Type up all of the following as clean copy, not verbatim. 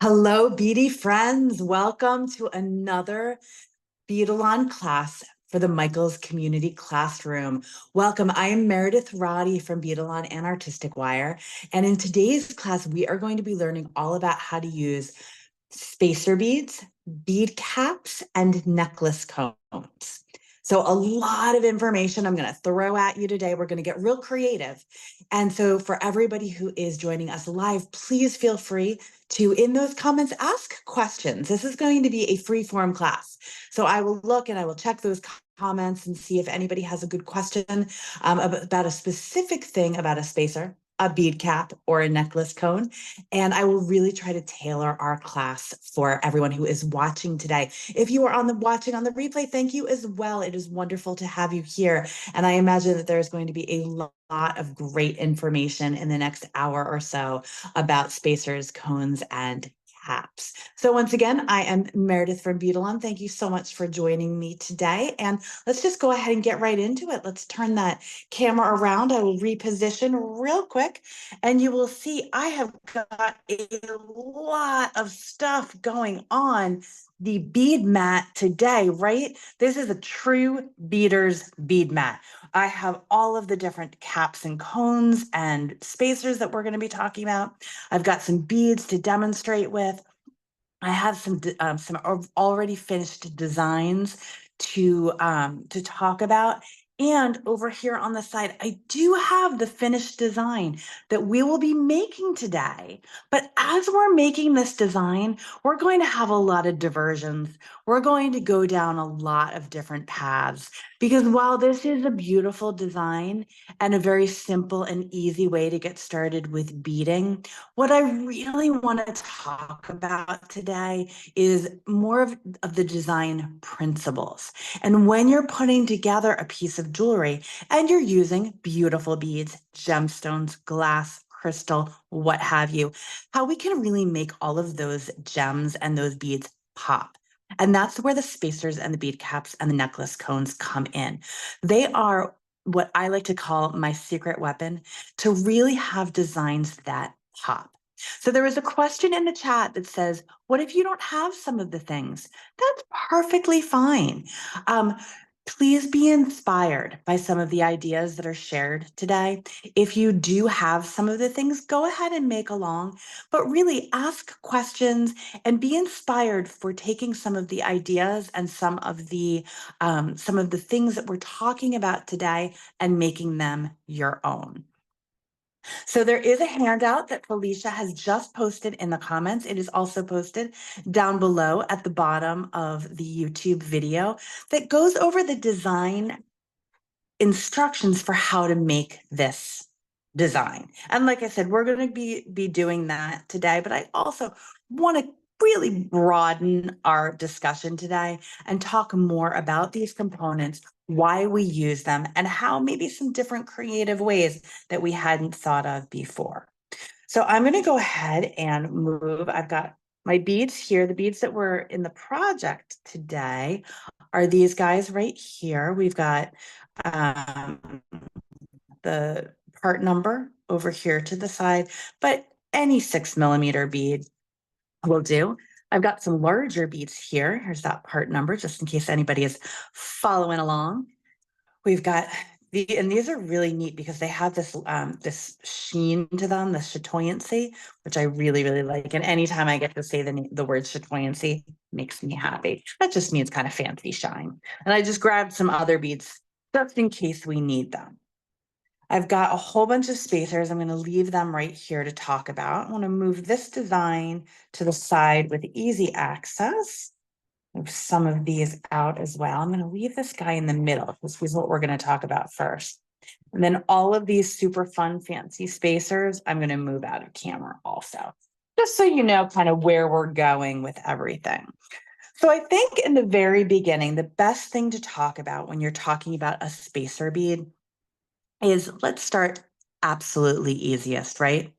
Hello, beady friends. Welcome to another Beadalon class for the Michaels Community Classroom. Welcome. I am Meredith Roddy from Beadalon and Artistic Wire. And in today's class, we are going to be learning all about how to use spacer beads, bead caps, and necklace cones. So a lot of information I'm going to throw at you today. We're going to get real creative. And so for everybody who is joining us live, please feel free to, in those comments, ask questions. This is going to be a free form class. So I will look and I will check those comments and see if anybody has a good question about a specific thing about a spacer, a bead cap, or a necklace cone. And I will really try to tailor our class for everyone who is watching today. If you are watching on the replay, thank you as well. It is wonderful to have you here. And I imagine that there's going to be a lot of great information in the next hour or so about spacers, cones, and caps. So once again, I am Meredith from Beadalon. Thank you so much for joining me today. And let's just go ahead and get right into it. Let's turn that camera around. I will reposition real quick and you will see I have got a lot of stuff going on the bead mat today, right? This is a true beader's bead mat. I have all of the different caps and cones and spacers that we're going to be talking about. I've got some beads to demonstrate with. I have some already finished designs to talk about. And over here on the side, I do have the finished design that we will be making today. But as we're making this design, we're going to have a lot of diversions. We're going to go down a lot of different paths because while this is a beautiful design and a very simple and easy way to get started with beading, what I really want to talk about today is more of the design principles. And when you're putting together a piece of jewelry and you're using beautiful beads, gemstones, glass, crystal, what have you, how we can really make all of those gems and those beads pop. And that's where the spacers and the bead caps and the necklace cones come in. They are what I like to call my secret weapon to really have designs that pop. So there was a question in the chat that says, what if you don't have some of the things? That's perfectly fine. Please be inspired by some of the ideas that are shared today. If you do have some of the things, go ahead and make along, but really ask questions and be inspired for taking some of the ideas and some of the things that we're talking about today and making them your own. So there is a handout that Felicia has just posted in the comments. It is also posted down below at the bottom of the YouTube video that goes over the design instructions for how to make this design. And like I said, we're going to be doing that today, but I also want to really broaden our discussion today and talk more about these components, why we use them, and how maybe some different creative ways that we hadn't thought of before. So I'm going to go ahead and move. I've got my beads here. The beads that were in the project today are these guys right here. We've got the part number over here to the side, but any 6mm bead will do. I've got some larger beads here. Here's that part number, just in case anybody is following along. We've got and these are really neat because they have this this sheen to them, the chatoyancy, which I really, really like. And anytime I get to say the word chatoyancy, makes me happy. That just means kind of fancy shine. And I just grabbed some other beads just in case we need them. I've got a whole bunch of spacers. I'm going to leave them right here to talk about. I want to move this design to the side with easy access. Move some of these out as well. I'm going to leave this guy in the middle. This is what we're going to talk about first. And then all of these super fun, fancy spacers, I'm going to move out of camera also, just so you know kind of where we're going with everything. So I think in the very beginning, the best thing to talk about when you're talking about a spacer bead is, let's start absolutely easiest, right?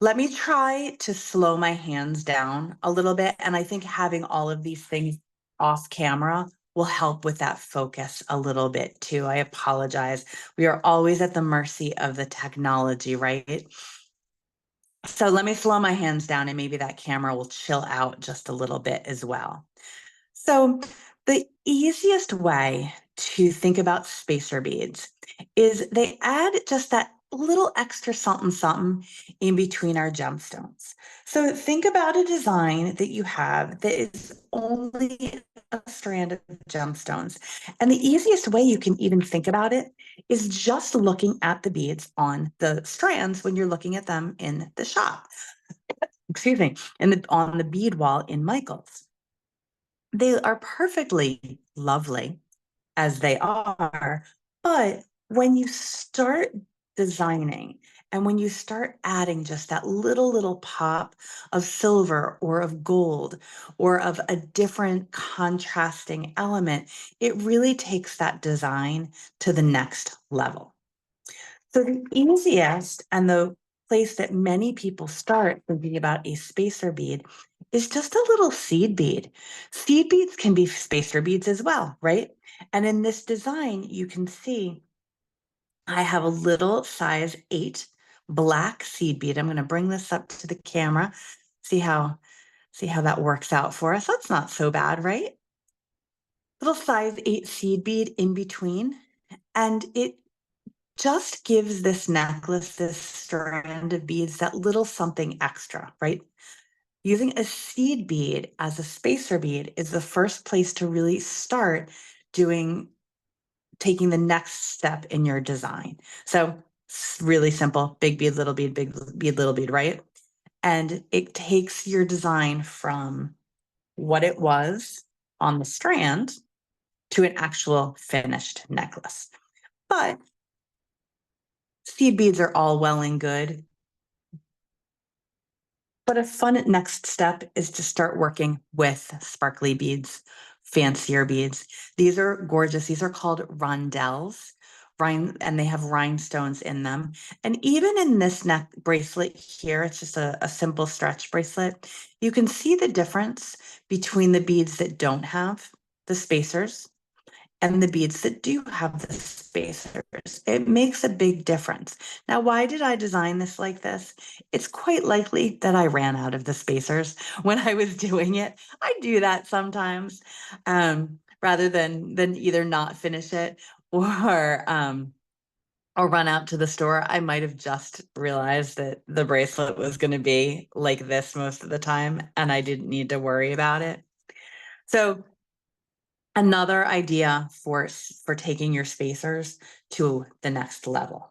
Let me try to slow my hands down a little bit. And I think having all of these things off camera will help with that focus a little bit too. I apologize. We are always at the mercy of the technology, right? So let me slow my hands down and maybe that camera will chill out just a little bit as well. So, the easiest way to think about spacer beads is they add just that little extra something something in between our gemstones. So, think about a design that you have that is only a strand of gemstones. And the easiest way you can even think about it is just looking at the beads on the strands when you're looking at them in the shop. Excuse me, on the bead wall in Michael's. They are perfectly lovely as they are, but when you start designing and when you start adding just that little pop of silver or of gold or of a different contrasting element, it really takes that design to the next level. So the easiest and the place that many people start thinking about a spacer bead is just a little seed bead. Seed beads can be spacer beads as well, right? And in this design, you can see I have a little size 8 black seed bead. I'm going to bring this up to the camera. See how that works out for us. That's not so bad, right? Little size 8 seed bead in between. And it just gives this necklace, this strand of beads, that little something extra, right? Using a seed bead as a spacer bead is the first place to really start taking the next step in your design. So it's really simple, big bead, big bead, little bead, right? And it takes your design from what it was on the strand to an actual finished necklace. But seed beads are all well and good. But a fun next step is to start working with sparkly beads, fancier beads. These are gorgeous. These are called rondelles, and they have rhinestones in them. And even in this neck bracelet here, it's just a simple stretch bracelet. You can see the difference between the beads that don't have the spacers and the beads that do have the spacers. It makes a big difference. Now, why did I design this like this? It's quite likely that I ran out of the spacers when I was doing it. I do that sometimes, rather than either not finish it or run out to the store. I might have just realized that the bracelet was going to be like this most of the time, and I didn't need to worry about it. So another idea for taking your spacers to the next level.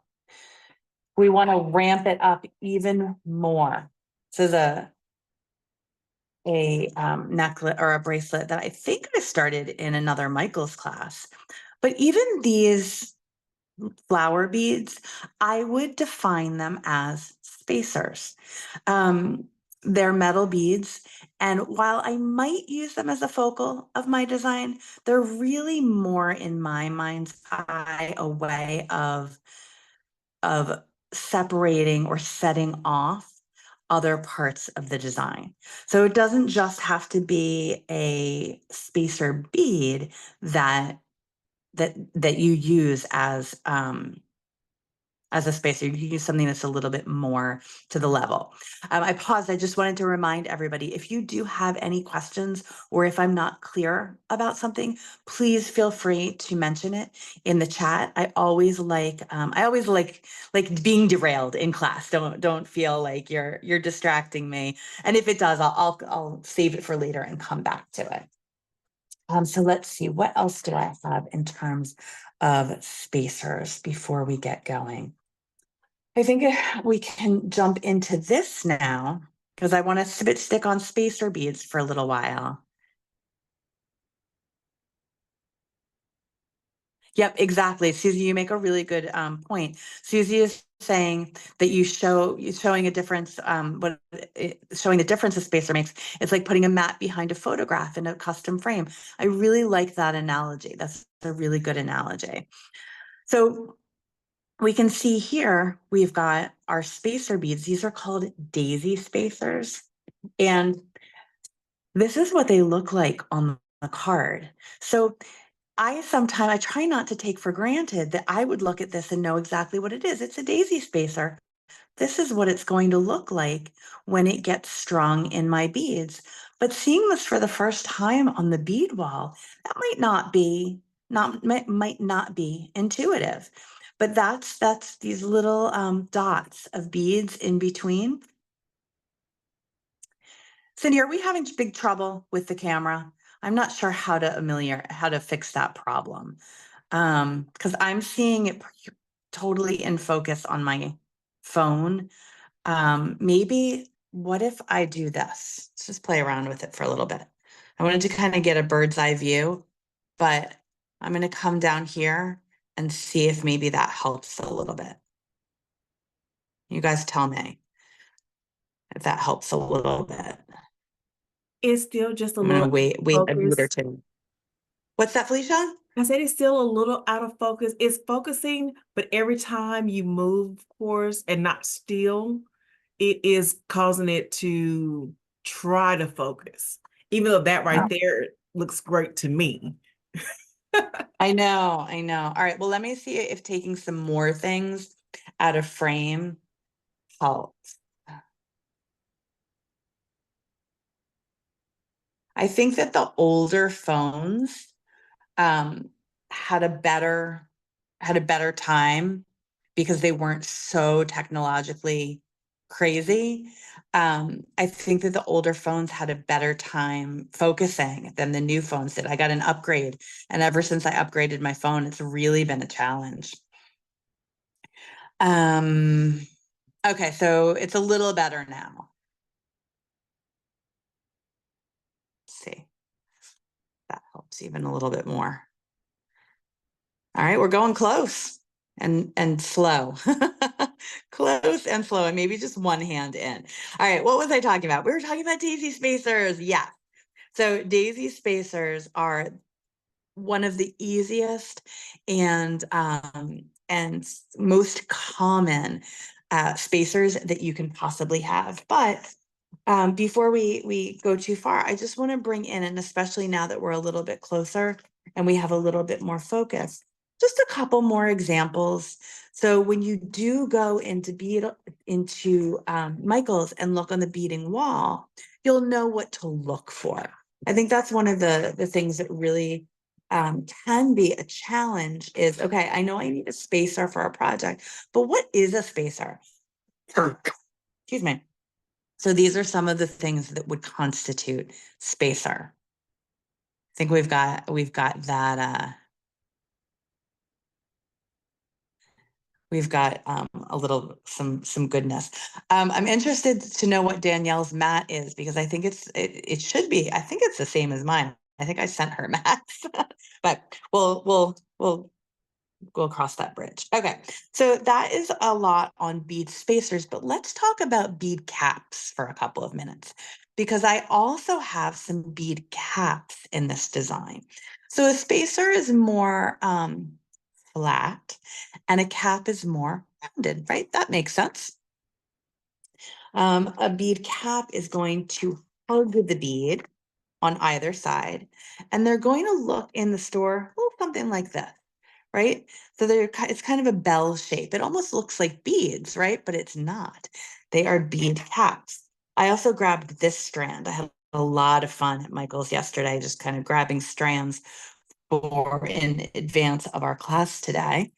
We want to ramp it up even more. This is a necklace or a bracelet that I think I started in another Michael's class. But even these flower beads, I would define them as spacers. Um, they're metal beads, and while I might use them as a focal of my design, they're really more in my mind's eye a way of separating or setting off other parts of the design. So it doesn't just have to be a spacer bead that you use as a spacer. You use something that's a little bit more to the level. I paused. I just wanted to remind everybody, if you do have any questions or if I'm not clear about something, please feel free to mention it in the chat. I always like being derailed in class. Don't feel like you're distracting me. And if it does, I'll save it for later and come back to it. So let's see, what else do I have in terms of spacers before we get going? I think we can jump into this now because I want to stick on spacer beads for a little while. Yep, exactly. Susie, you make a really good point. Susie is saying that showing a difference, showing the difference a spacer makes. It's like putting a mat behind a photograph in a custom frame. I really like that analogy. That's a really good analogy. So we can see here, we've got our spacer beads. These are called daisy spacers. And this is what they look like on the card. So I try not to take for granted that I would look at this and know exactly what it is. It's a daisy spacer this is what it's going to look like when it gets strung in my beads. But seeing this for the first time on the bead wall, that might not be intuitive. But that's these little dots of beads in between. Cindy, are we having big trouble with the camera? I'm not sure how to fix that problem. Because I'm seeing it totally in focus on my phone. Maybe what if I do this? Let's just play around with it for a little bit. I wanted to kind of get a bird's eye view, but I'm going to come down here and see if maybe that helps a little bit. You guys tell me if that helps a little bit. It's still just a I'm going to little wait a minute or focus. two. What's that, Felicia? I said it's still a little out of focus. It's focusing, but every time you move, of course, and not still, it is causing it to try to focus. Even though that right there looks great to me. I know. All right, well, let me see if taking some more things out of frame helps. I think that the older phones had a better time because they weren't so technologically crazy. I think that the older phones had a better time focusing than the new phones did. I got an upgrade, and ever since I upgraded my phone, it's really been a challenge. Okay, so it's a little better now. Let's see. That helps even a little bit more. All right, we're going close and slow. Close and slow, and maybe just one hand in. All right, what was I talking about? We were talking about daisy spacers. Yeah. So daisy spacers are one of the easiest and most common spacers that you can possibly have. But before we go too far, I just want to bring in, and especially now that we're a little bit closer and we have a little bit more focus, just a couple more examples. So when you do go into Michael's and look on the beading wall, you'll know what to look for. I think that's one of the things that really can be a challenge is, okay, I know I need a spacer for a project, but what is a spacer? Excuse me. So these are some of the things that would constitute spacer. I think we've got that. We've got a little some goodness. I'm interested to know what Danielle's mat is because I think it should be. I think it's the same as mine. I think I sent her mats, but we'll go across that bridge. Okay, so that is a lot on bead spacers, but let's talk about bead caps for a couple of minutes because I also have some bead caps in this design. So a spacer is more flat and a cap is more rounded, right? That makes sense. A bead cap is going to hug the bead on either side, and they're going to look in the store, oh, something like this, right? So it's kind of a bell shape. It almost looks like beads, right? But it's not. They are bead caps. I also grabbed this strand. I had a lot of fun at Michael's yesterday, just kind of grabbing strands for in advance of our class today.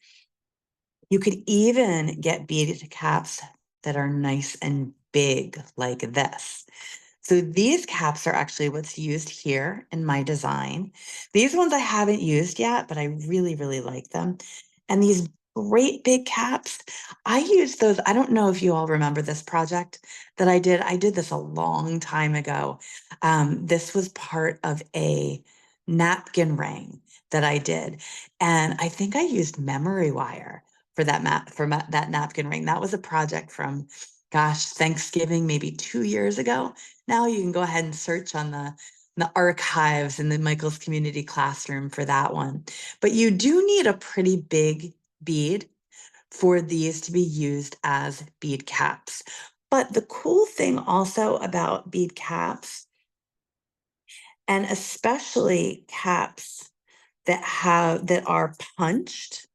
You could even get beaded caps that are nice and big like this. So these caps are actually what's used here in my design. These ones I haven't used yet, but I really, really like them. And these great big caps, I used those. I don't know if you all remember this project that I did. I did this a long time ago. This was part of a napkin ring that I did. And I think I used memory wire for that napkin ring. That was a project from, gosh, Thanksgiving, maybe 2 years ago. Now you can go ahead and search on the archives in the Michael's Community Classroom for that one. But you do need a pretty big bead for these to be used as bead caps. But the cool thing also about bead caps, and especially caps that are punched,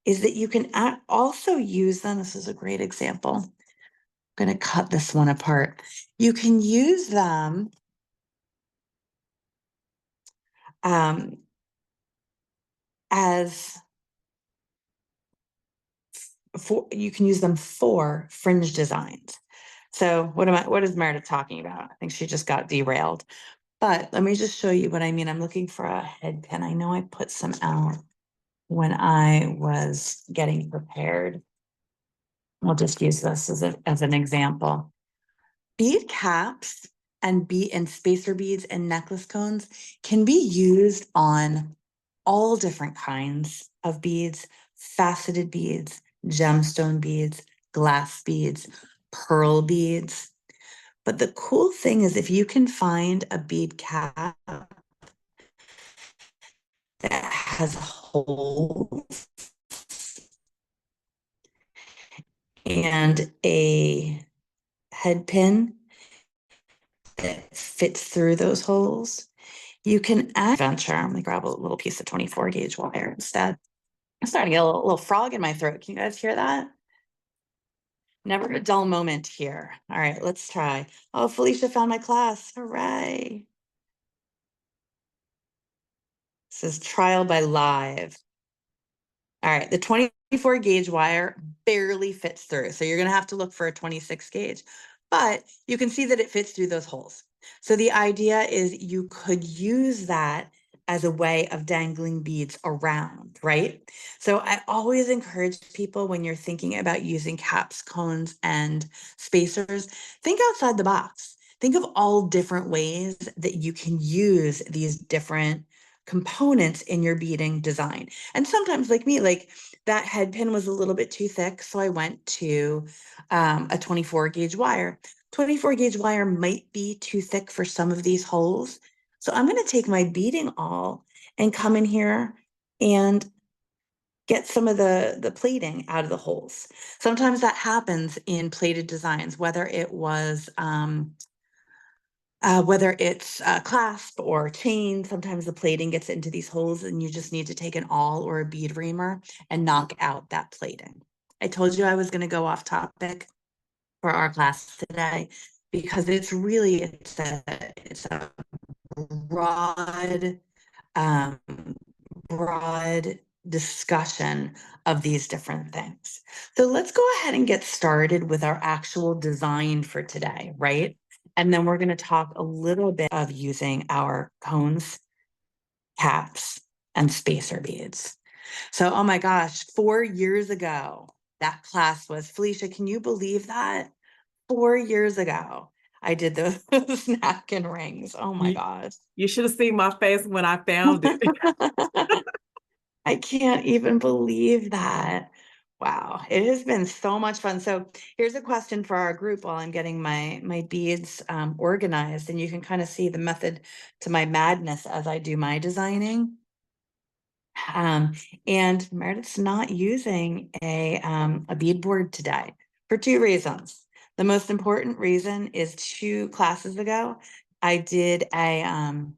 is that you can also use them. This is a great example. I'm going to cut this one apart. You can use them as you can use them for fringe designs. So what is Meredith talking about? I think she just got derailed. But let me just show you what I mean. I'm looking for a head pin. I know I put some out when I was getting prepared. We'll just use this as an example. Bead caps and spacer beads and necklace cones can be used on all different kinds of beads, faceted beads, gemstone beads, glass beads, pearl beads. But the cool thing is if you can find a bead cap that has holes and a head pin that fits through those holes, you can venture. I'm gonna grab a little piece of 24 gauge wire instead. I'm starting to get a little frog in my throat. Can you guys hear that? Never a dull moment here. All right, let's try. Oh, Felicia found my class. Hooray. This is trial by live. All right, the 24 gauge wire barely fits through. So you're gonna have to look for a 26 gauge, but you can see that it fits through those holes. So the idea is you could use that as a way of dangling beads around, right? So I always encourage people when you're thinking about using caps, cones, and spacers, think outside the box. Think of all different ways that you can use these different components in your beading design. And sometimes, like me, like that head pin was a little bit too thick, so I went to a 24 gauge wire. 24 gauge wire might be too thick for some of these holes. So I'm going to take my beading awl and come in here and get some of the plating out of the holes. Sometimes that happens in plated designs, whether it's a clasp or chain. Sometimes the plating gets into these holes and you just need to take an awl or a bead reamer and knock out that plating. I told you I was going to go off topic for our class today because it's a broad, um, broad discussion of these different things. So let's go ahead and get started with our actual design for today, right? And then we're going to talk a little bit of using our cones, caps, and spacer beads. So, oh my gosh, 4 years ago, that class was, Felicia, can you believe that? 4 years ago, I did those napkin rings. Oh my You, gosh. you should have seen my face when I found it. I can't even believe that. Wow, it has been so much fun. So here's a question for our group while I'm getting my beads organized, and you can kind of see the method to my madness as I do my designing. And Meredith's not using a bead board today for two reasons. The most important reason is 2 classes ago, I did a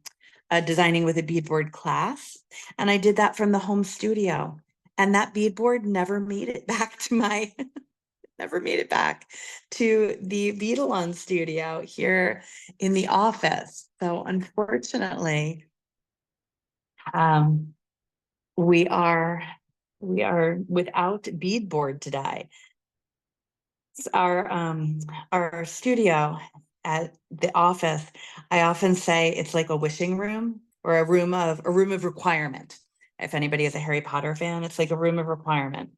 designing with a beadboard class, and I did that from the home studio. And that beadboard never made it back to never made it back to the Beadalon studio here in the office. So unfortunately, um, we are without beadboard today. Our studio at the office, I often say it's like a wishing room or a room of requirement. If anybody is a Harry Potter fan, it's like a room of requirement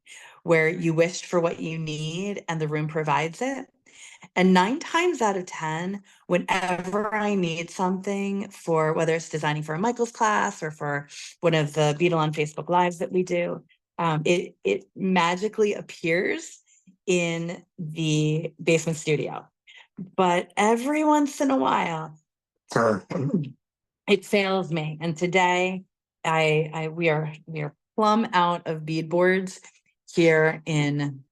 where you wish for what you need and the room provides it. And 9 times out of 10, whenever I need something for whether it's designing for a Michael's class or for one of the Beadle on Facebook Lives that we do, it magically appears in the basement studio. But every once in a while, it fails me. And today, we are plumb out of bead boards here in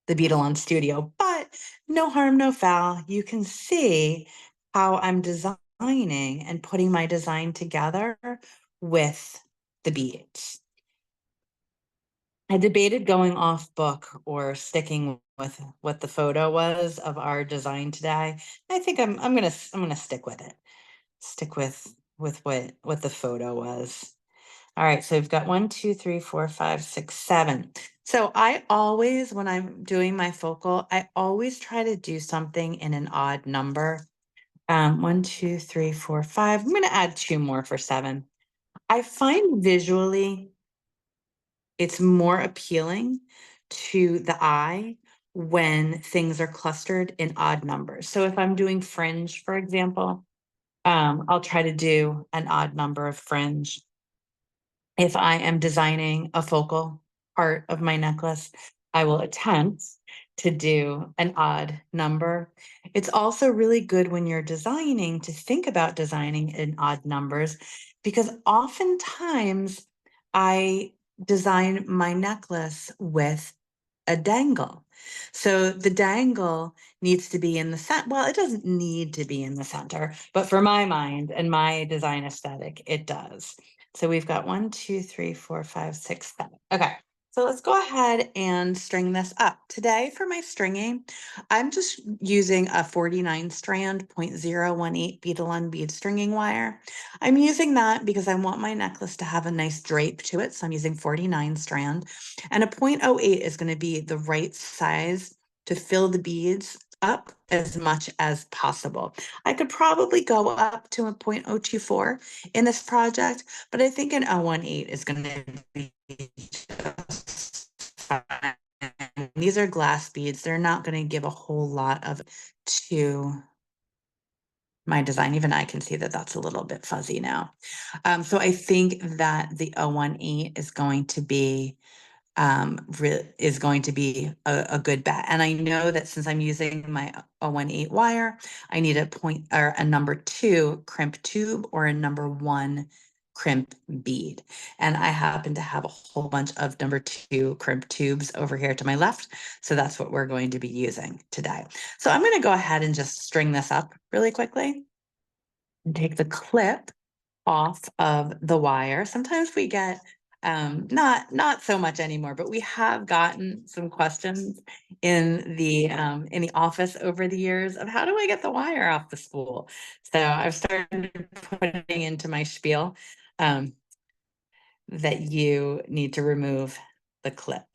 the Beadalon studio, but no harm, no foul. You can see how I'm designing and putting my design together with the beads. I debated going off book or sticking with what the photo was of our design today. I think I'm gonna stick with it. Stick with what the photo was. All right, so we've got 1, 2, 3, 4, 5, 6, 7. So I always, when I'm doing my focal, I always try to do something in an odd number. 1, 2, 3, 4, 5. I'm gonna add 2 more for 7. I find visually it's more appealing to the eye when things are clustered in odd numbers. So if I'm doing fringe, for example, I'll try to do an odd number of fringe. If I am designing a focal part of my necklace, I will attempt to do an odd number. It's also really good when you're designing to think about designing in odd numbers, because oftentimes I design my necklace with a dangle. So the dangle needs to be in the center. Well, it doesn't need to be in the center, but for my mind and my design aesthetic, it does. So we've got 1, 2, 3, 4, 5, 6, 7. Okay. So let's go ahead and string this up. Today for my stringing, I'm just using a 49 strand 0.018 Beadalon bead stringing wire. I'm using that because I want my necklace to have a nice drape to it. So I'm using 49 strand, and a 0.08 is going to be the right size to fill the beads up as much as possible. I could probably go up to a 0.024 in this project, but I think an 0.18 is going to be just fine. These are glass beads. They're not going to give a whole lot of to my design. Even I can see that that's a little bit fuzzy now. So I think that the 0.18 is going to be is going to be a good bet. And I know that since I'm using my 0.18 wire, I need a point or a number 2 crimp tube or a number 1 crimp bead. And I happen to have a whole bunch of number 2 crimp tubes over here to my left. So that's what we're going to be using today. So I'm going to go ahead and just string this up really quickly and take the clip off of the wire. Sometimes we get not so much anymore, but we have gotten some questions in the office over the years of how do I get the wire off the spool? So I've started putting into my spiel that you need to remove the clip.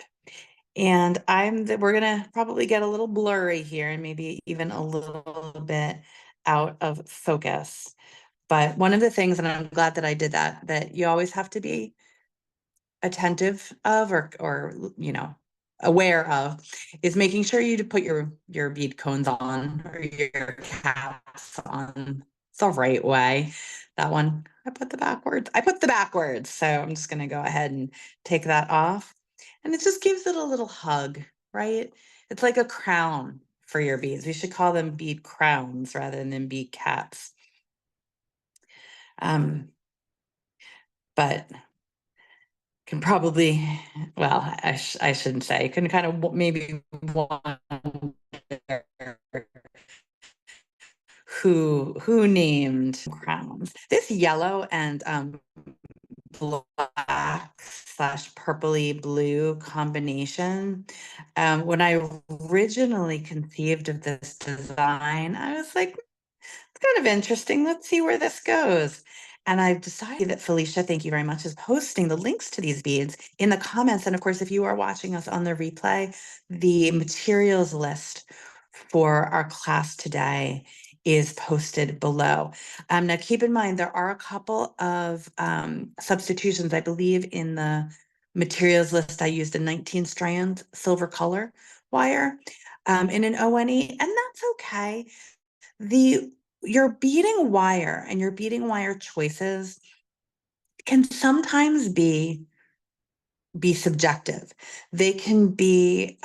And we're gonna probably get a little blurry here and maybe even a little bit out of focus. But one of the things, and I'm glad that I did that, that you always have to be attentive of or aware of, is making sure you to put your bead cones on or your caps on the right way. That one, I put the backwards. So I'm just gonna go ahead and take that off. And it just gives it a little hug, right? It's like a crown for your beads. We should call them bead crowns rather than bead caps. But can probably, well, I shouldn't say, can kind of maybe wonder who named crowns. This yellow and black slash purpley blue combination. When I originally conceived of this design, I was like, kind of interesting. Let's see where this goes. And I've decided that Felicia, thank you very much, is posting the links to these beads in the comments. And of course, if you are watching us on the replay, the materials list for our class today is posted below. Now, keep in mind, there are a couple of substitutions. I believe in the materials list, I used a 19 strand silver color wire in an O-N-E, and that's okay. Your beading wire and your beading wire choices can sometimes be subjective. They can be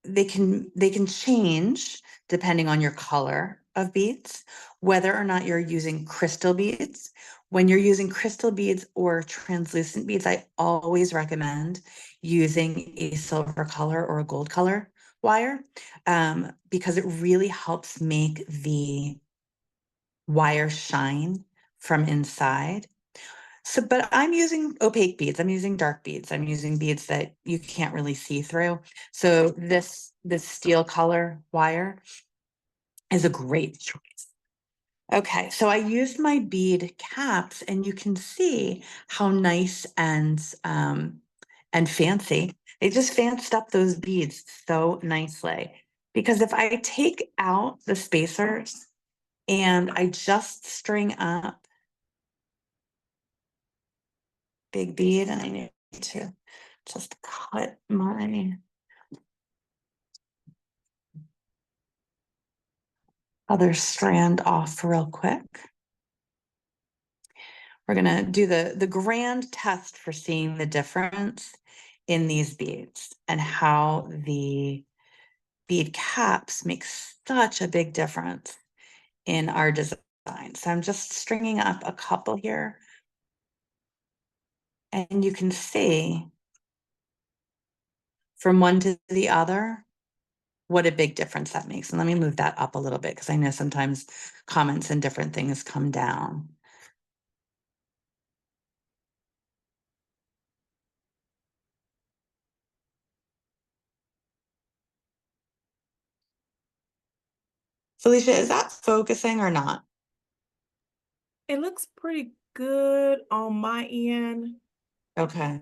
they can change depending on your color of beads, whether or not you're using crystal beads. When you're using crystal beads or translucent beads, I always recommend using a silver color or a gold color wire, because it really helps make the wire shine from inside. So, but I'm using opaque beads. I'm using dark beads. I'm using beads that you can't really see through. So this steel color wire is a great choice. Okay, so I used my bead caps, and you can see how nice and fancy. They just fanced up those beads so nicely. Because if I take out the spacers and I just string up big bead, and I need to just cut my other strand off real quick. We're gonna do the grand test for seeing the difference in these beads and how the bead caps make such a big difference in our design. So I'm just stringing up a couple here, and you can see from one to the other what a big difference that makes. And let me move that up a little bit because I know sometimes comments and different things come down. Felicia, is that focusing or not? It looks pretty good on my end. Okay.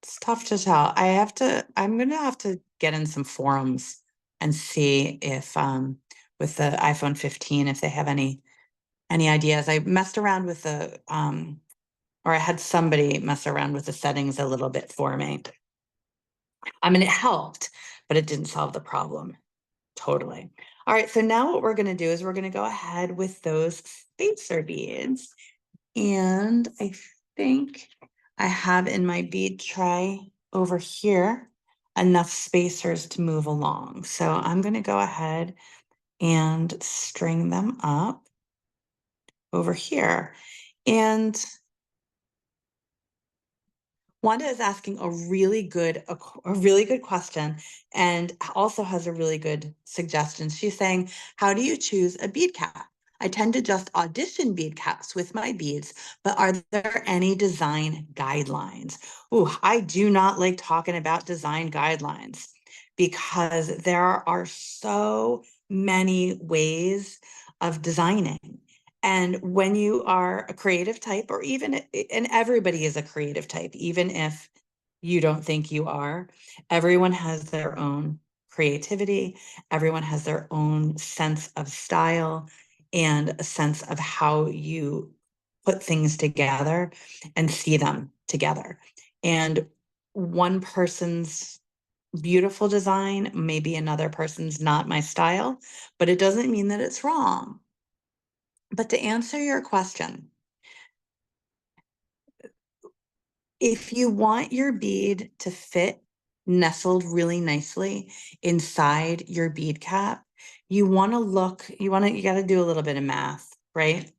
It's tough to tell. I'm gonna have to get in some forums and see if with the iPhone 15, if they have any ideas. I messed around with or I had somebody mess around with the settings a little bit for me. I mean, it helped, but it didn't solve the problem totally. All right, so now what we're gonna do is we're gonna go ahead with those spacer beads. And I think I have in my bead tray over here enough spacers to move along. So I'm going to go ahead and string them up over here. And Wanda is asking a really good question, and also has a really good suggestion. She's saying, how do you choose a bead cap? I tend to just audition bead caps with my beads, but are there any design guidelines? Ooh, I do not like talking about design guidelines because there are so many ways of designing. And when you are a creative type, or even, and everybody is a creative type, even if you don't think you are, everyone has their own creativity. Everyone has their own sense of style and a sense of how you put things together and see them together. And one person's beautiful design, maybe another person's not my style, but it doesn't mean that it's wrong. But to answer your question, if you want your bead to fit nestled really nicely inside your bead cap, you want to you got to do a little bit of math, right?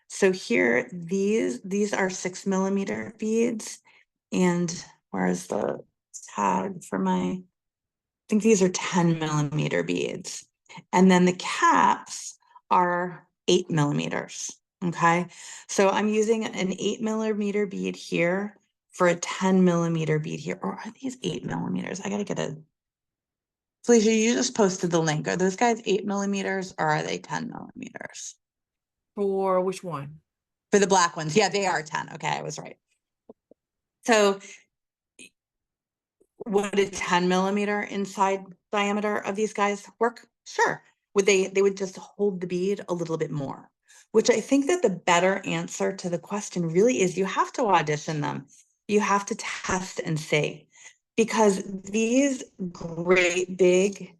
So here, these are 6mm beads, and where's the tag for I think these are 10mm beads. And then the caps are 8mm. Okay. So I'm using an 8mm bead here for a 10mm bead here. Or are these 8mm? I gotta get a Felicia, you just posted the link. Are those guys 8mm or are they 10mm? For which one? For the black ones. Yeah, they are 10. Okay, I was right. So would a 10mm inside diameter of these guys work? Sure. Would they would just hold the bead a little bit more, which I think that the better answer to the question really is you have to audition them. You have to test and see, because these great big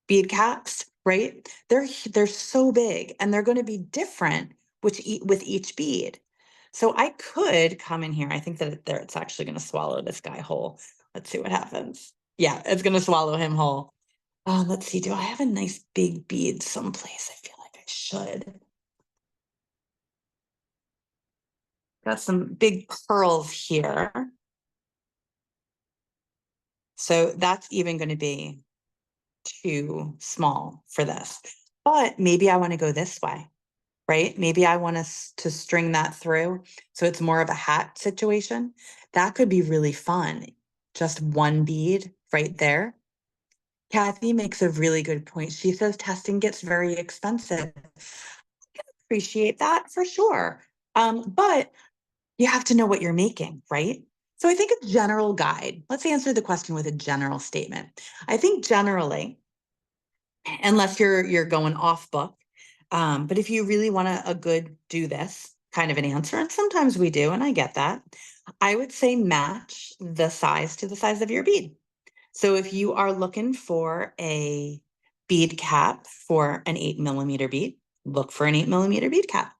bead caps, right? They're so big and they're going to be different with each bead. So I could come in here. I think that it's actually going to swallow this guy whole. Let's see what happens. Yeah, it's going to swallow him whole. Let's see. Do I have a nice big bead someplace? I feel like I should. Got some big pearls here. So that's even going to be too small for this. But maybe I want to go this way. right? Maybe I want us to string that through so it's more of a hat situation. That could be really fun. Just one bead right there. Kathy makes a really good point. She says testing gets very expensive. Appreciate that for sure. But you have to know what you're making, right? So I think a general guide, let's answer the question with a general statement. I think generally, unless you're going off book, but if you really want a good do this kind of an answer, and sometimes we do, and I get that, I would say match the size to the size of your bead. So if you are looking for a bead cap for an 8mm bead, look for an 8mm bead cap.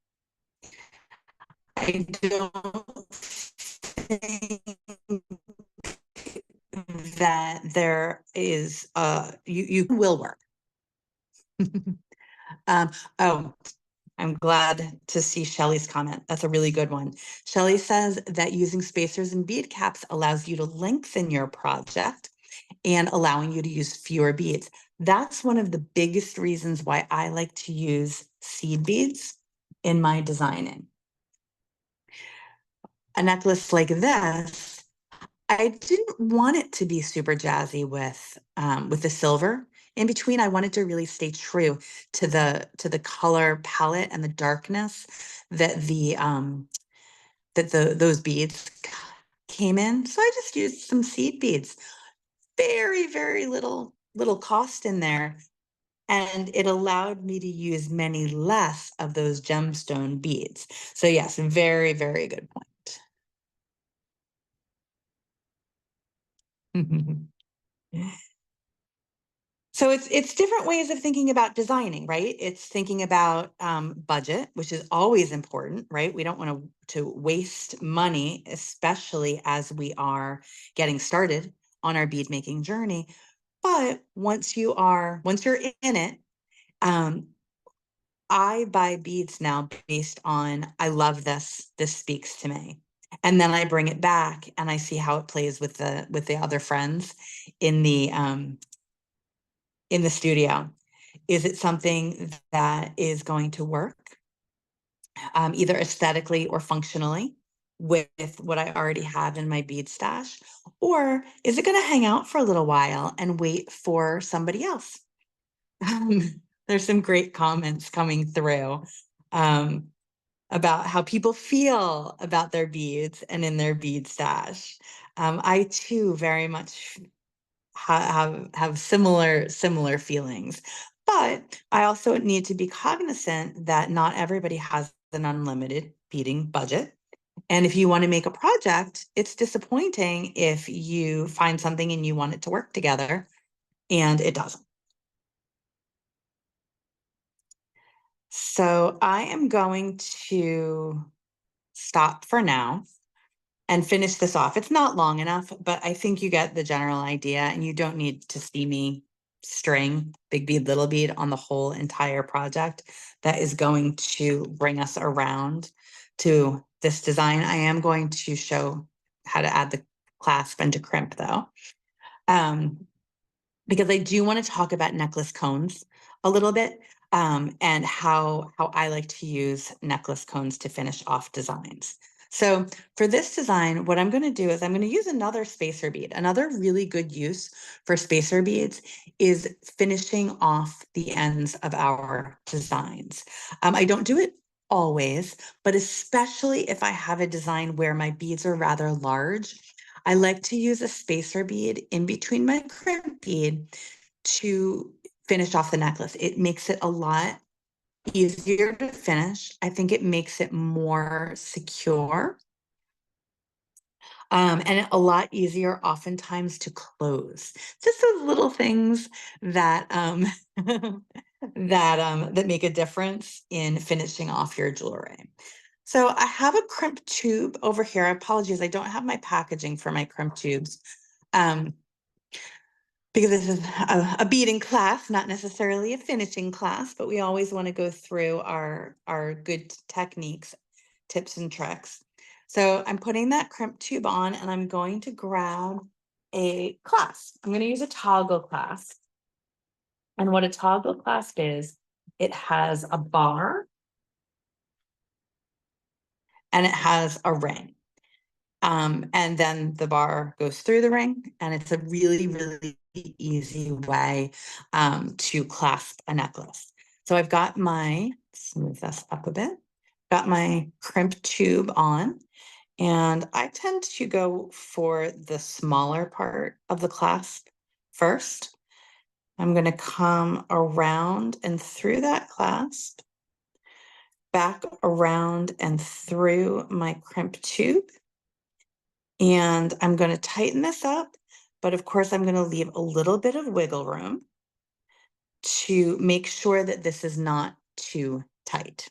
I don't think that there is you will work. um, oh, I'm glad to see Shelly's comment. That's a really good one. Shelly says that using spacers and bead caps allows you to lengthen your project and allowing you to use fewer beads. That's one of the biggest reasons why I like to use seed beads in my designing. A necklace like this, I didn't want it to be super jazzy with the silver in between. I wanted to really stay true to the color palette and the darkness that the those beads came in. So I just used some seed beads. Very, very little cost in there. And it allowed me to use many less of those gemstone beads. So yes, very, very good point. So it's different ways of thinking about designing, right? It's thinking about budget, which is always important, right? We don't want to waste money, especially as we are getting started on our bead making journey. But once you're in it, um, I buy beads now based on I love this. This speaks to me, and then I bring it back and I see how it plays with the other friends in the studio. Is it something that is going to work, either aesthetically or functionally with what I already have in my bead stash? Or is it going to hang out for a little while and wait for somebody else? There's some great comments coming through um, about how people feel about their beads and in their bead stash. I too very much have similar feelings, but I also need to be cognizant that not everybody has an unlimited beading budget. And if you want to make a project, it's disappointing if you find something and you want it to work together and it doesn't. So I am going to stop for now and finish this off. It's not long enough, but I think you get the general idea, and you don't need to see me string big bead, little bead on the whole entire project. That is going to bring us around to this design. I am going to show how to add the clasp and to crimp though. Because I do want to talk about necklace cones a little bit, and how I like to use necklace cones to finish off designs. So for this design, what I'm going to do is I'm going to use another spacer bead. Another really good use for spacer beads is finishing off the ends of our designs. I don't do it always, but especially if I have a design where my beads are rather large, I like to use a spacer bead in between my crimp bead to finish off the necklace. It makes it a lot easier to finish. I think it makes it more secure, and a lot easier oftentimes to close. Just those little things that that make a difference in finishing off your jewelry. So I have a crimp tube over here. Apologies, I don't have my packaging for my crimp tubes. Because this is a beading class, not necessarily a finishing class, but we always want to go through our good techniques, tips and tricks. So I'm putting that crimp tube on, and I'm going to grab a clasp. I'm going to use a toggle clasp. And what a toggle clasp is, it has a bar and it has a ring. And then the bar goes through the ring, and it's a really, really easy way to clasp a necklace. So I've got let's move this up a bit, got my crimp tube on, and I tend to go for the smaller part of the clasp first. I'm going to come around and through that clasp, back around and through my crimp tube. And I'm going to tighten this up, but of course I'm going to leave a little bit of wiggle room to make sure that this is not too tight.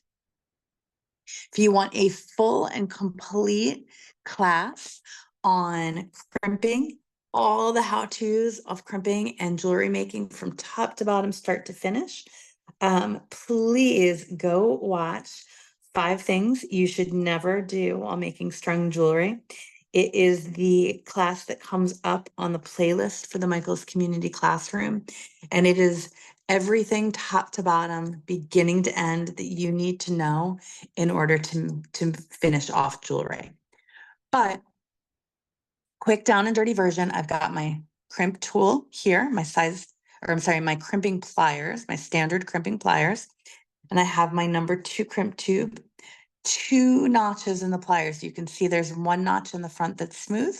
If you want a full and complete class on crimping, all the how-tos of crimping and jewelry making from top to bottom, start to finish, please go watch 5 things you should never do while making strung jewelry. It is the class that comes up on the playlist for the Michaels Community Classroom, and it is everything top to bottom, beginning to end, that you need to know in order to finish off jewelry. But quick down and dirty version, I've got my crimp tool here, my crimping pliers, my standard crimping pliers, and I have my number 2 crimp tube, 2 notches in the pliers. You can see there's 1 notch in the front that's smooth,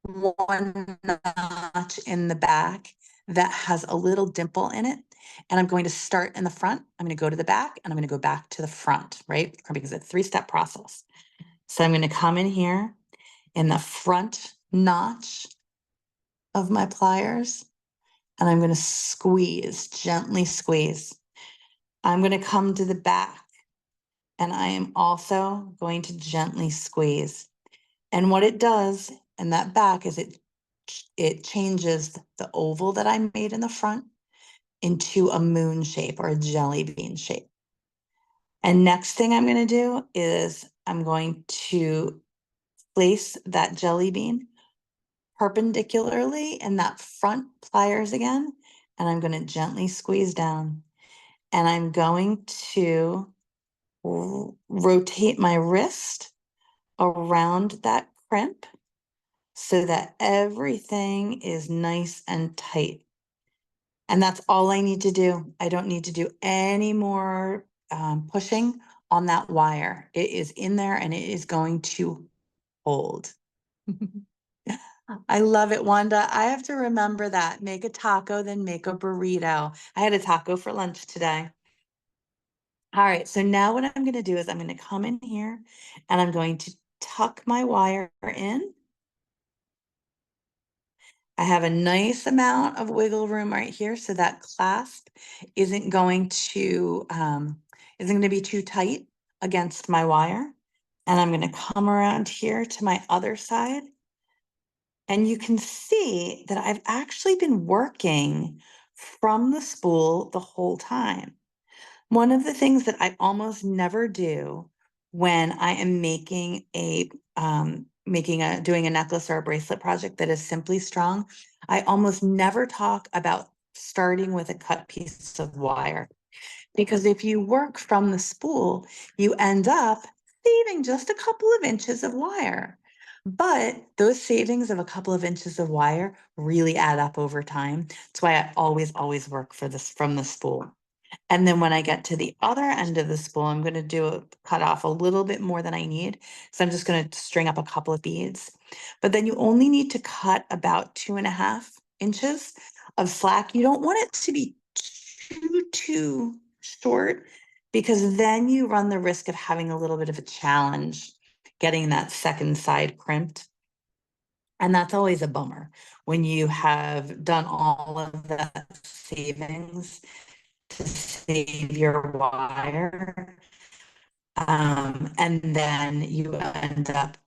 1 notch in the back that has a little dimple in it. And I'm going to start in the front, I'm going to go to the back, and I'm going to go back to the front, right? Crimping is a 3-step process. So I'm going to come in here in the front notch of my pliers, and I'm going to squeeze, gently squeeze. I'm going to come to the back, and I am also going to gently squeeze. And what it does in that back is it changes the oval that I made in the front into a moon shape or a jelly bean shape. And next thing I'm going to do is I'm going to place that jelly bean perpendicularly in that front pliers again, and I'm going to gently squeeze down. And I'm going to rotate my wrist around that crimp so that everything is nice and tight. And that's all I need to do. I don't need to do any more pushing on that wire. It is in there and it is going to hold. I love it, Wanda. I have to remember that. Make a taco, then make a burrito. I had a taco for lunch today. All right, so now what I'm going to do is I'm going to come in here and I'm going to tuck my wire in. I have a nice amount of wiggle room right here, so that clasp isn't going to be too tight against my wire. And I'm going to come around here to my other side. And you can see that I've actually been working from the spool the whole time. One of the things that I almost never do when I am making doing a necklace or a bracelet project that is simply strung, I almost never talk about starting with a cut piece of wire. Because if you work from the spool, you end up saving just a couple of inches of wire. But those savings of a couple of inches of wire really add up over time. That's why I always work from the spool. And then when I get to the other end of the spool, I'm going to cut off a little bit more than I need. So I'm just going to string up a couple of beads. But then you only need to cut about 2.5 inches of slack. You don't want it to be too short, because then you run the risk of having a little bit of a challenge getting that second side crimped. And that's always a bummer when you have done all of that savings to save your wire. And then you end up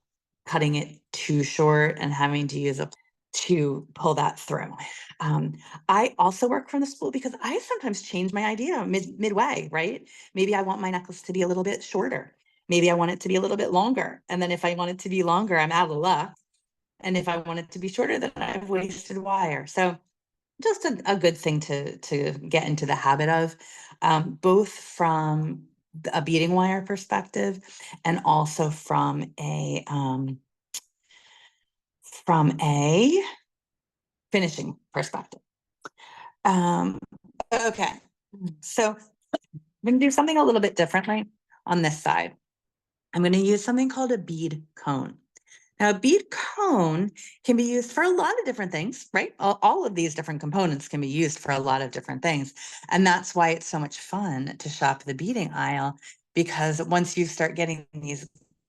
cutting it too short and having to use to pull that through. I also work from the spool because I sometimes change my idea midway, right? Maybe I want my necklace to be a little bit shorter. Maybe I want it to be a little bit longer. And then if I want it to be longer, I'm out of luck. And if I want it to be shorter, then I've wasted wire. So just a good thing to get into the habit of, both from a beading wire perspective, and also from a finishing perspective. Okay, so I'm going to do something a little bit differently on this side. I'm going to use something called a bead cone. Now, a bead cone can be used for a lot of different things, right? All of these different components can be used for a lot of different things. And that's why it's so much fun to shop the beading aisle, because once you start getting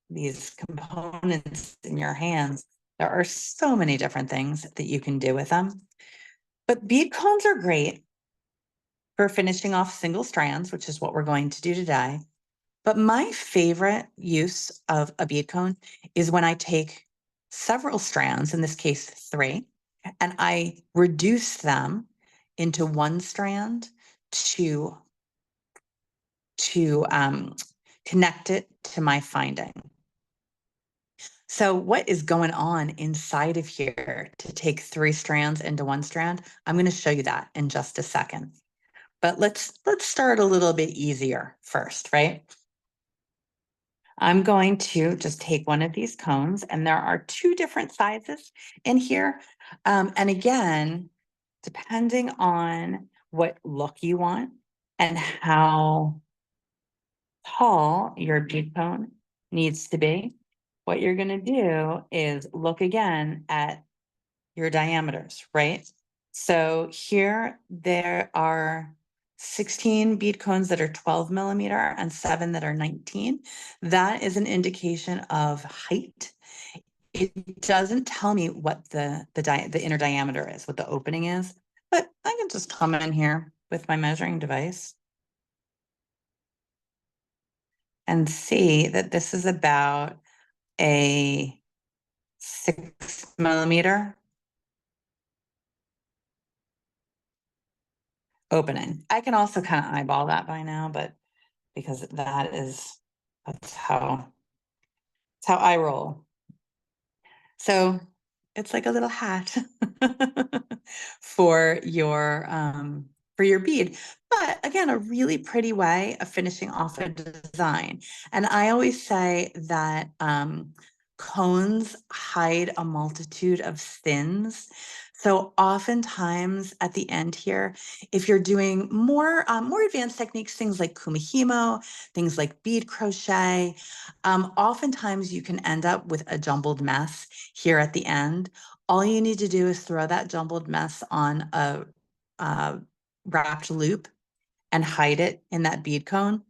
these components in your hands, there are so many different things that you can do with them. But bead cones are great for finishing off single strands, which is what we're going to do today. But my favorite use of a bead cone is when I take several strands, in this case 3, and I reduce them into one strand to connect it to my finding. So what is going on inside of here to take 3 strands into one strand? I'm going to show you that in just a second. But let's start a little bit easier first, right? I'm going to just take one of these cones, and there are 2 different sizes in here. And again, depending on what look you want and how tall your bead cone needs to be, what you're going to do is look again at your diameters, right? So here there are 16 bead cones that are 12 millimeter and 7 that are 19. That is an indication of height. It doesn't tell me what the inner diameter is, what the opening is, but I can just come in here with my measuring device and see that this is about a 6 millimeter opening. I can also kind of eyeball that by now, but because that's how I roll. So it's like a little hat for your bead. But again, a really pretty way of finishing off a design. And I always say that cones hide a multitude of sins. So oftentimes at the end here, if you're doing more advanced techniques, things like kumihimo, things like bead crochet, oftentimes you can end up with a jumbled mess here at the end. All you need to do is throw that jumbled mess on a wrapped loop and hide it in that bead cone.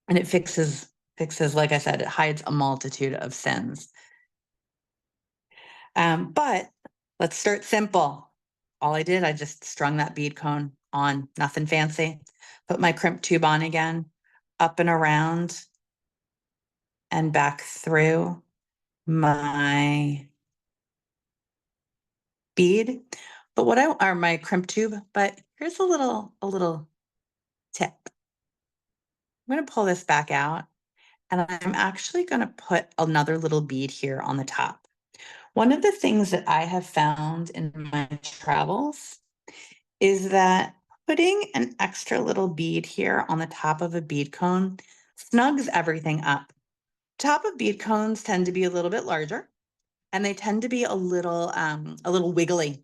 And it fixes, like I said, it hides a multitude of sins. But let's start simple. All I did, I just strung that bead cone on, nothing fancy. Put my crimp tube on again, up and around and back through my bead. But what are my crimp tube, but here's a little tip. I'm going to pull this back out, and I'm actually going to put another little bead here on the top. One of the things that I have found in my travels is that putting an extra little bead here on the top of a bead cone snugs everything up. Top of bead cones tend to be a little bit larger, and they tend to be a little wiggly.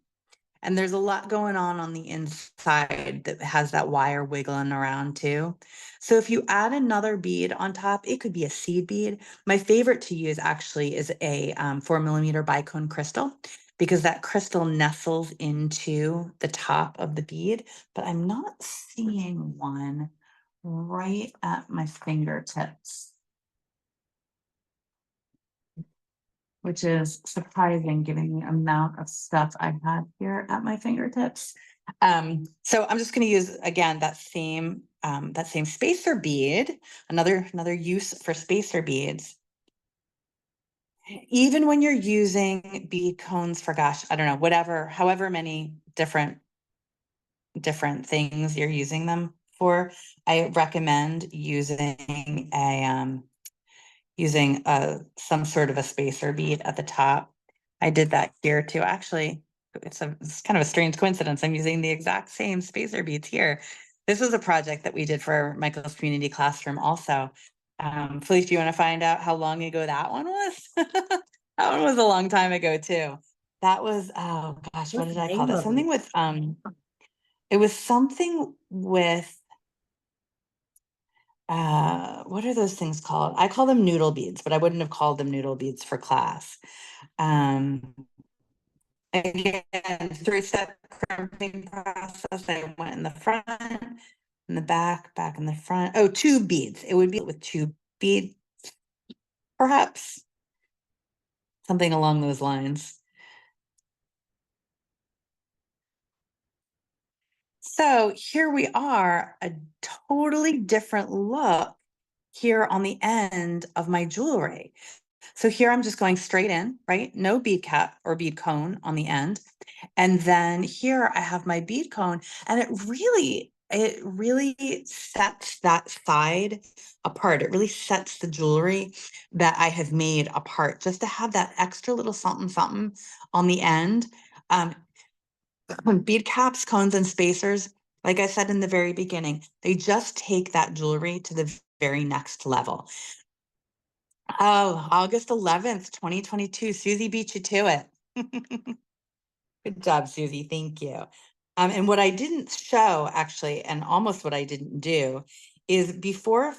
And there's a lot going on the inside that has that wire wiggling around too. So if you add another bead on top, it could be a seed bead. My favorite to use actually is a 4 millimeter bicone crystal, because that crystal nestles into the top of the bead, but I'm not seeing one right at my fingertips, which is surprising given the amount of stuff I have here at my fingertips. So I'm just going to use again that same spacer bead, another use for spacer beads. Even when you're using bead cones for, gosh, I don't know, however many different things you're using them for, I recommend using some sort of a spacer bead at the top. I did that here too. Actually, it's kind of a strange coincidence. I'm using the exact same spacer beads here. This was a project that we did for Michael's community classroom also. Felice, do you want to find out how long ago that one was? That one was a long time ago too. That was, oh gosh, what What's did the I call name that? of Something it? with, it was something with, what are those things called? I call them noodle beads, but I wouldn't have called them noodle beads for class. Again, 3-step crimping process. I went in the front, in the back, back in the front. Oh, 2 beads. It would be with 2 beads, perhaps. Something along those lines. So here we are, a totally different look here on the end of my jewelry. So here I'm just going straight in, right? No bead cap or bead cone on the end. And then here I have my bead cone, and it really sets that side apart. It really sets the jewelry that I have made apart, just to have that extra little something something on the end. Um, Bead caps, cones, and spacers, like I said in the very beginning, they just take that jewelry to the very next level. Oh, August 11th, 2022. Susie beat you to it. Good job, Susie. Thank you. And what I didn't show, actually, and almost what I didn't do, is before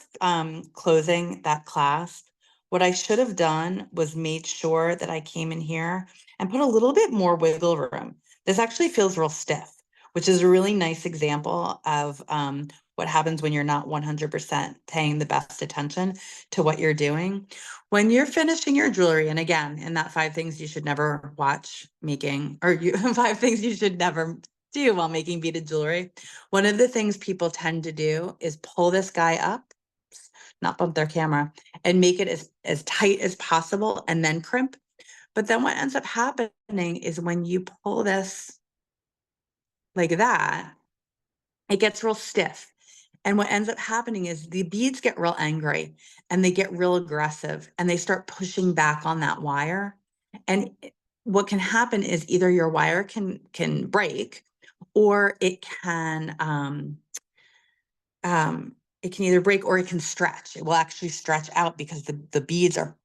closing that class, what I should have done was made sure that I came in here and put a little bit more wiggle room. This actually feels real stiff, which is a really nice example of what happens when you're not 100% paying the best attention to what you're doing. When you're finishing your jewelry, and again, in that 5 things you should never watch making, or 5 things you should never do while making beaded jewelry, one of the things people tend to do is pull this guy up, not bump their camera, and make it as tight as possible and then crimp. But then what ends up happening is when you pull this like that, it gets real stiff. And what ends up happening is the beads get real angry and they get real aggressive and they start pushing back on that wire. And what can happen is either your wire can break, or it can either break or it can stretch. It will actually stretch out because the beads are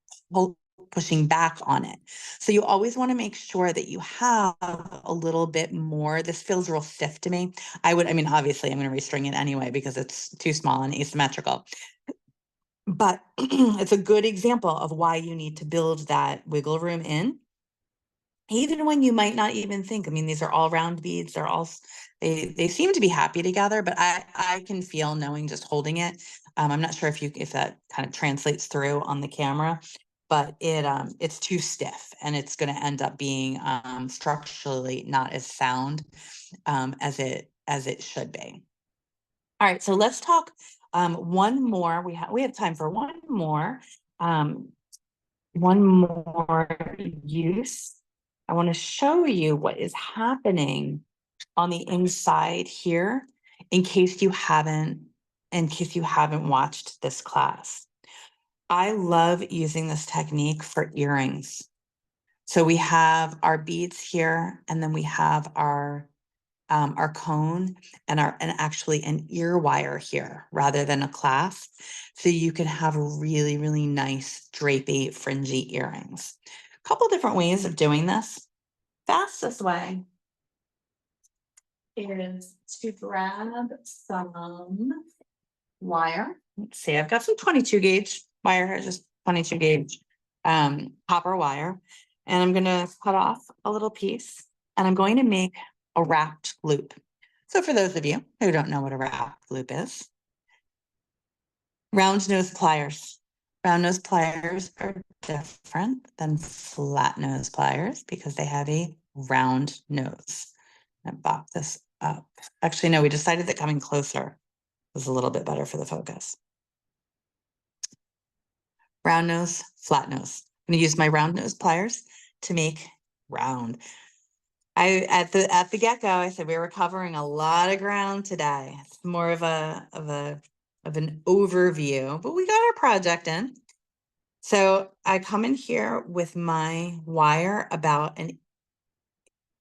pushing back on it. So you always want to make sure that you have a little bit more. This feels real stiff to me. I mean, obviously I'm going to restring it anyway because it's too small and asymmetrical. But it's a good example of why you need to build that wiggle room in, even when you might not even think. I mean, these are all round beads. They seem to be happy together, but I can feel, knowing, just holding it. I'm not sure if that kind of translates through on the camera, but it's too stiff and it's going to end up being structurally not as sound as it should be. All right, so let's talk one more. We have time for um, one more use. I want to show you what is happening on the inside here in case you haven't watched this class. I love using this technique for earrings. So we have our beads here, and then we have our cone and actually an ear wire here rather than a clasp. So you can have really, really nice drapey, fringy earrings. A couple different ways of doing this. Fastest way is to grab some wire. Let's see, I've got some 22 gauge wire here, just 22 gauge copper wire. And I'm gonna cut off a little piece and I'm going to make a wrapped loop. So for those of you who don't know what a wrapped loop is, round nose pliers. Round nose pliers are different than flat nose pliers because they have a round nose. I bop this up. Actually, no, we decided that coming closer was a little bit better for the focus. Round nose, flat nose. I'm gonna use my round nose pliers to make round. At the get-go, I said we were covering a lot of ground today. It's more of an overview, but we got our project in. So I come in here with my wire about a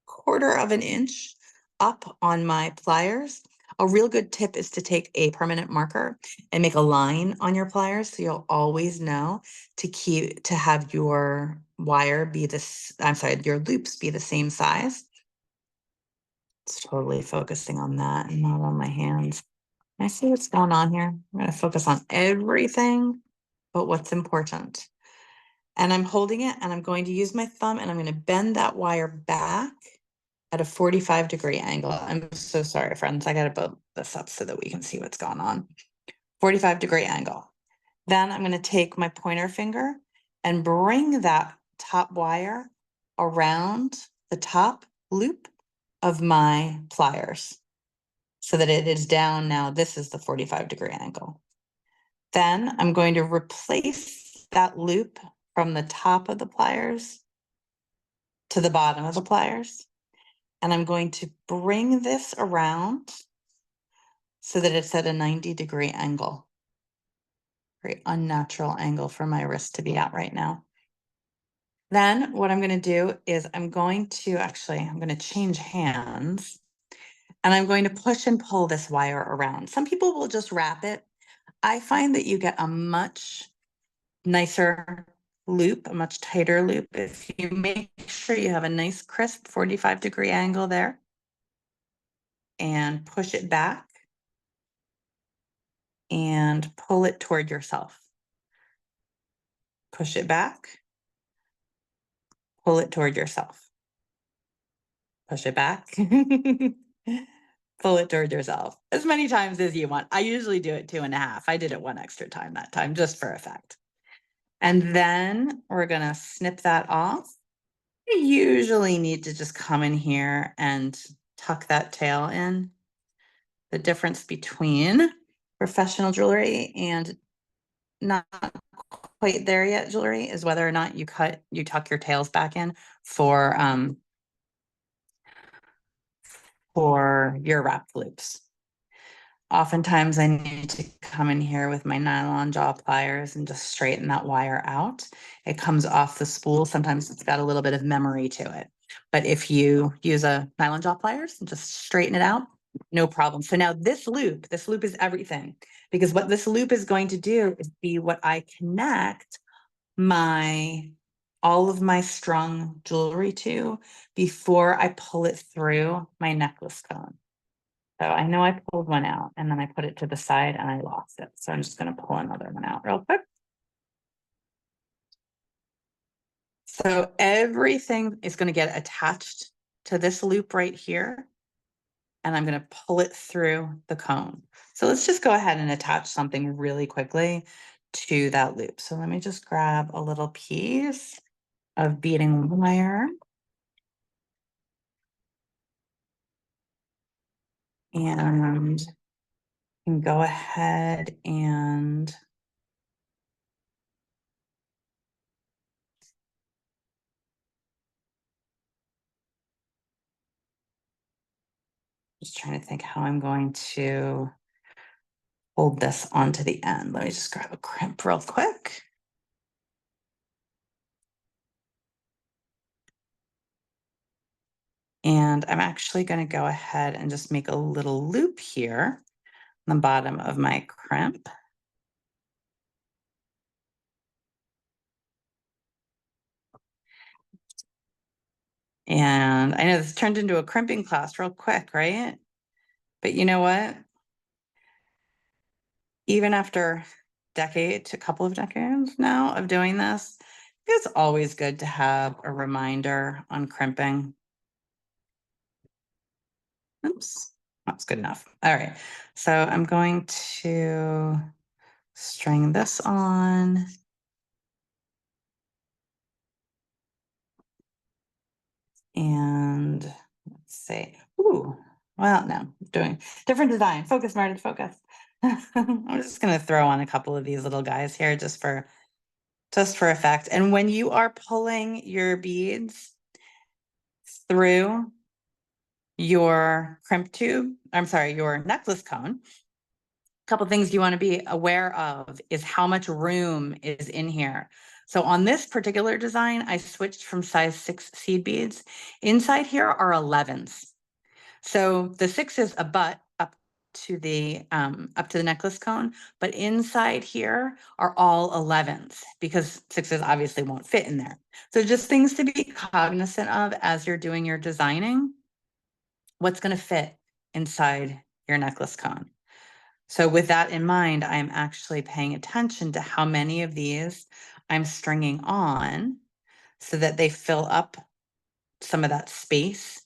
quarter of an inch up on my pliers. A real good tip is to take a permanent marker and make a line on your pliers so you'll always know to have your wire be this, I'm sorry, your loops be the same size. It's totally focusing on that and not on my hands. I see what's going on here. I'm going to focus on everything but what's important. And I'm holding it and I'm going to use my thumb and I'm going to bend that wire back at a 45-degree angle. I'm so sorry, friends. I got to build this up so that we can see what's going on. 45-degree angle. Then I'm going to take my pointer finger and bring that top wire around the top loop of my pliers so that it is down now. This is the 45-degree angle. Then I'm going to replace that loop from the top of the pliers to the bottom of the pliers. And I'm going to bring this around so that it's at a 90-degree angle. Very unnatural angle for my wrist to be at right now. Then what I'm going to do is I'm going to change hands and I'm going to push and pull this wire around. Some people will just wrap it. I find that you get a much nicer loop, a much tighter loop if you make sure you have a nice crisp 45-degree angle there and push it back and pull it toward yourself. Push it back, pull it toward yourself. Push it back, pull it toward yourself as many times as you want. I usually do it 2.5. I did it one extra time that time just for effect. And then we're going to snip that off. You usually need to just come in here and tuck that tail in. The difference between professional jewelry and not quite there yet jewelry is whether or not you tuck your tails back in for your wrap loops. Oftentimes I need to come in here with my nylon jaw pliers and just straighten that wire out. It comes off the spool. Sometimes it's got a little bit of memory to it. But if you use a nylon jaw pliers and just straighten it out, no problem. So now this loop is everything, because what this loop is going to do is be what I connect all of my strung jewelry to before I pull it through my necklace cone. So I know I pulled one out and then I put it to the side and I lost it. So I'm just going to pull another one out real quick. So everything is going to get attached to this loop right here. And I'm going to pull it through the cone. So let's just go ahead and attach something really quickly to that loop. So let me just grab a little piece of beading wire. And can go ahead and just trying to think how I'm going to hold this onto the end. Let me just grab a crimp real quick. And I'm actually going to go ahead and just make a little loop here on the bottom of my crimp. And I know this turned into a crimping class real quick, right? But you know what? Even after a couple of decades now of doing this, it's always good to have a reminder on crimping. Oops, that's good enough. All right, so I'm going to string this on. And let's see. Ooh, well, no, doing different design. Focus, Meredith, focus. I'm just going to throw on a couple of these little guys here just for effect. And when you are pulling your beads through your crimp tube, your necklace cone, a couple things you want to be aware of is how much room is in here. So on this particular design, I switched from size 6 seed beads. Inside here are 11s. So the 6 is a butt up to the up to the necklace cone, but inside here are all 11s because 6s obviously won't fit in there. So just things to be cognizant of as you're doing your designing. What's going to fit inside your necklace cone? So with that in mind, I'm actually paying attention to how many of these I'm stringing on so that they fill up some of that space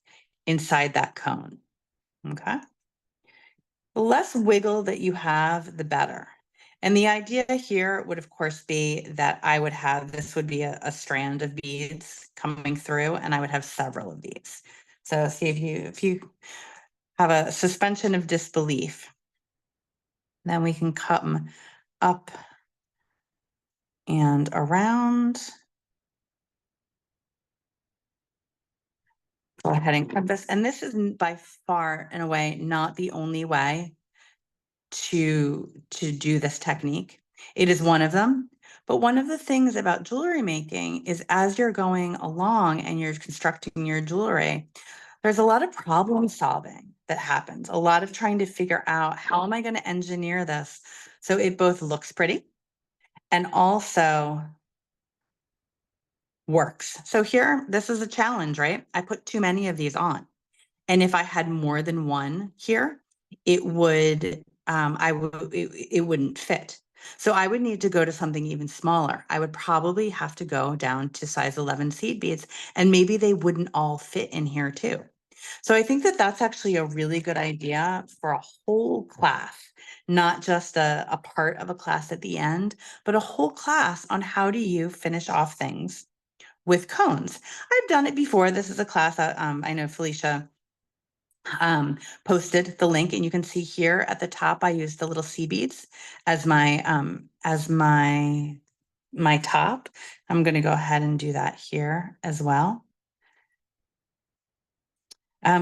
inside that cone. Okay. The less wiggle that you have, the better. And the idea here would, of course, be that I would have, this would be a strand of beads coming through, and I would have several of these. So see if you have a suspension of disbelief, then we can come up and around. Go ahead and cut this. And this is by far, in a way, not the only way to do this technique. It is one of them. But one of the things about jewelry making is as you're going along and you're constructing your jewelry, there's a lot of problem solving that happens, a lot of trying to figure out how am I going to engineer this so it both looks pretty and also works. So here, this is a challenge, right? I put too many of these on. And if I had more than one here, it would, it wouldn't fit. So I would need to go to something even smaller. I would probably have to go down to size 11 seed beads, and maybe they wouldn't all fit in here too. So I think that that's actually a really good idea for a whole class, not just a part of a class at the end, but a whole class on how do you finish off things with cones. I've done it before. This is a class that I know Felicia posted the link, and you can see here at the top, I used the little sea beads as my top. I'm going to go ahead and do that here as well.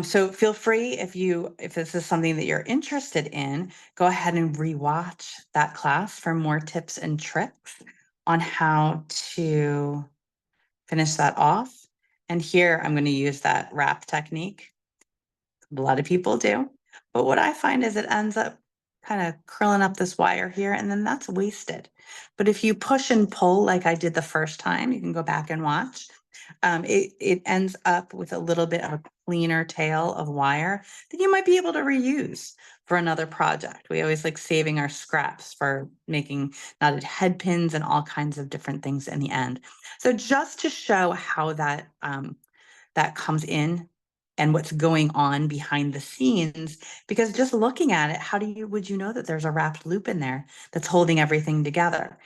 So feel free if this is something that you're interested in, go ahead and rewatch that class for more tips and tricks on how to finish that off. And here I'm going to use that wrap technique. A lot of people do. But what I find is it ends up kind of curling up this wire here, and then that's wasted. But if you push and pull like I did the first time, you can go back and watch. It ends up with a little bit of a cleaner tail of wire that you might be able to reuse for another project. We always like saving our scraps for making knotted head pins and all kinds of different things in the end. So just to show how that that comes in and what's going on behind the scenes, because just looking at it, would you know that there's a wrapped loop in there that's holding everything together?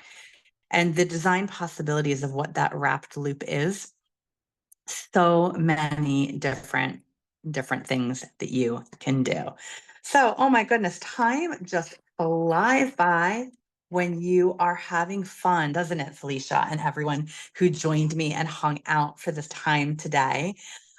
And the design possibilities of what that wrapped loop is, so many different things that you can do. So, oh my goodness, time just flies by when you are having fun, doesn't it, Felicia, and everyone who joined me and hung out for this time today.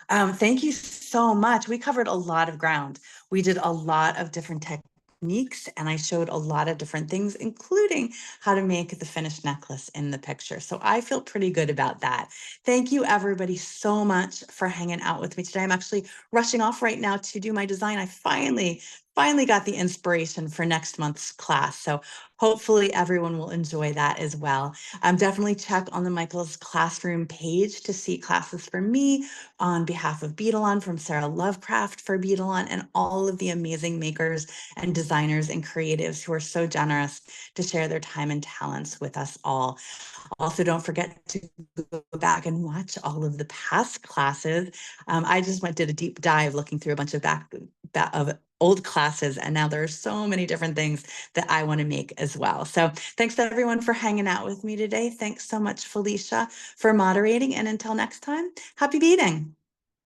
Thank you so much. We covered a lot of ground. We did a lot of different techniques, and I showed a lot of different things, including how to make the finished necklace in the picture. So I feel pretty good about that. Thank you, everybody, so much for hanging out with me today. I'm actually rushing off right now to do my design. I finally got the inspiration for next month's class. So hopefully everyone will enjoy that as well. Definitely check on the Michael's Classroom page to see classes for me on behalf of Beadalon, from Sarah Lovecraft for Beadalon, and all of the amazing makers and designers and creatives who are so generous to share their time and talents with us all. Also, don't forget to go back and watch all of the past classes. I just did a deep dive looking through a bunch of of old classes, and now there are so many different things that I want to make as well. So thanks to everyone for hanging out with me today. Thanks so much, Felicia, for moderating. And until next time, happy beading.